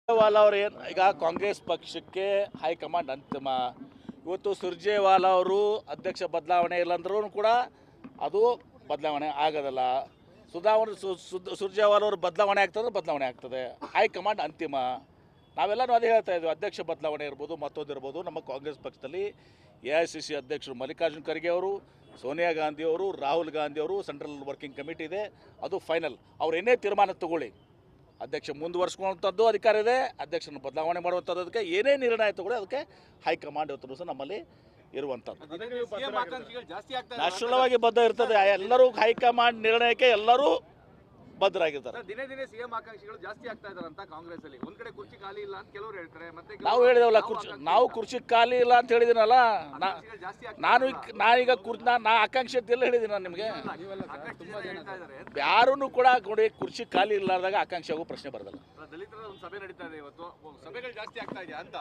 ಸುರ್ಜೇವಾಲಾ ಅವರು ಏನು ಈಗ ಕಾಂಗ್ರೆಸ್ ಪಕ್ಷಕ್ಕೆ ಹೈಕಮಾಂಡ್ ಅಂತಿಮ. ಇವತ್ತು ಸುರ್ಜೇವಾಲಾ ಅವರು ಅಧ್ಯಕ್ಷ ಬದಲಾವಣೆ ಇಲ್ಲಂದ್ರೂ ಕೂಡ ಅದು ಬದಲಾವಣೆ ಆಗೋದಲ್ಲ. ಸುರ್ಜೇವಾಲಾ ಅವರು ಬದಲಾವಣೆ ಆಗ್ತದೆ. ಹೈಕಮಾಂಡ್ ಅಂತಿಮ. ನಾವೆಲ್ಲರೂ ಅದೇ ಹೇಳ್ತಾ ಇದ್ವಿ, ಅಧ್ಯಕ್ಷ ಬದಲಾವಣೆ ಇರ್ಬೋದು, ಮತ್ತೊಂದಿರ್ಬೋದು. ನಮ್ಮ ಕಾಂಗ್ರೆಸ್ ಪಕ್ಷದಲ್ಲಿ AICC ಅಧ್ಯಕ್ಷರು ಮಲ್ಲಿಕಾರ್ಜುನ್ ಖರ್ಗೆ ಅವರು, ಸೋನಿಯಾ ಗಾಂಧಿ ಅವರು, ರಾಹುಲ್ ಗಾಂಧಿ ಅವರು, ಸೆಂಟ್ರಲ್ ವರ್ಕಿಂಗ್ ಕಮಿಟಿ ಇದೆ, ಅದು ಫೈನಲ್. ಅವ್ರು ಏನೇ ತೀರ್ಮಾನ ತಗೊಳ್ಳಿ, ಅಧ್ಯಕ್ಷ ಮುಂದುವರ್ಸ್ಕೊಳ್ಳುವಂಥದ್ದು ಅಧಿಕಾರ ಇದೆ, ಅಧ್ಯಕ್ಷನ ಬದಲಾವಣೆ ಮಾಡುವಂಥದ್ದು, ಅದಕ್ಕೆ ಏನೇ ನಿರ್ಣಯ ತಗೊಳ್ಳಿ ಅದಕ್ಕೆ ಹೈಕಮಾಂಡ್ ಇವತ್ತು ಸಹ ನಮ್ಮಲ್ಲಿ ಇರುವಂಥದ್ದು. ನ್ಯಾಷನಲ್ ಬದ್ಧ ಇರ್ತದೆ. ಎಲ್ಲರೂ ಹೈಕಮಾಂಡ್ ನಿರ್ಣಯಕ್ಕೆ ಎಲ್ಲರೂ ಬದ್ಧರಾಗಿರ್ತಾರೆ. ದಿನೇ ದಿನೇ ಸಿಎಂ ಆಕಾಂಕ್ಷಿಗಳು ಜಾಸ್ತಿ ಆಗ್ತಾ ಇದಾರೆ ಅಂತ ಕಾಂಗ್ರೆಸ್ ಅಲ್ಲಿ. ಒಂದ್ ಕಡೆ ಕುರ್ಚಿ ಖಾಲಿ ಇಲ್ಲ ಅಂತ ಕೆಲವರು ಹೇಳ್ತಾರೆ. ಮತ್ತೆ ನಾವು ಹೇಳಿದವಲ್ಲ, ನಾವು ಕುರ್ಚಿ ಖಾಲಿ ಇಲ್ಲ ಅಂತ ಹೇಳಿದಿನಲ್ಲ. ನಾನೀಗ ನಾ ಆಕಾಂಕ್ಷೆ ಅಂತ ಎಲ್ಲ ಹೇಳಿದ್ದೀನಿ ನಾನು ನಿಮಗೆ. ಯಾರೂ ಕೂಡ ನೋಡಿ, ಕುರ್ಚಿ ಖಾಲಿ ಇಲ್ಲಾರ್ದಾಗ ಆಕಾಂಕ್ಷೆ ಆಗೋ ಪ್ರಶ್ನೆ ಬರೋದಲ್ಲ. ದಲಿತರ ಒಂದು ಸಭೆ ನಡೀತಾ ಇದೆ ಇವತ್ತು, ಸಭೆಗಳು ಜಾಸ್ತಿ ಆಗ್ತಾ ಇದೆಯಾ ಅಂತ.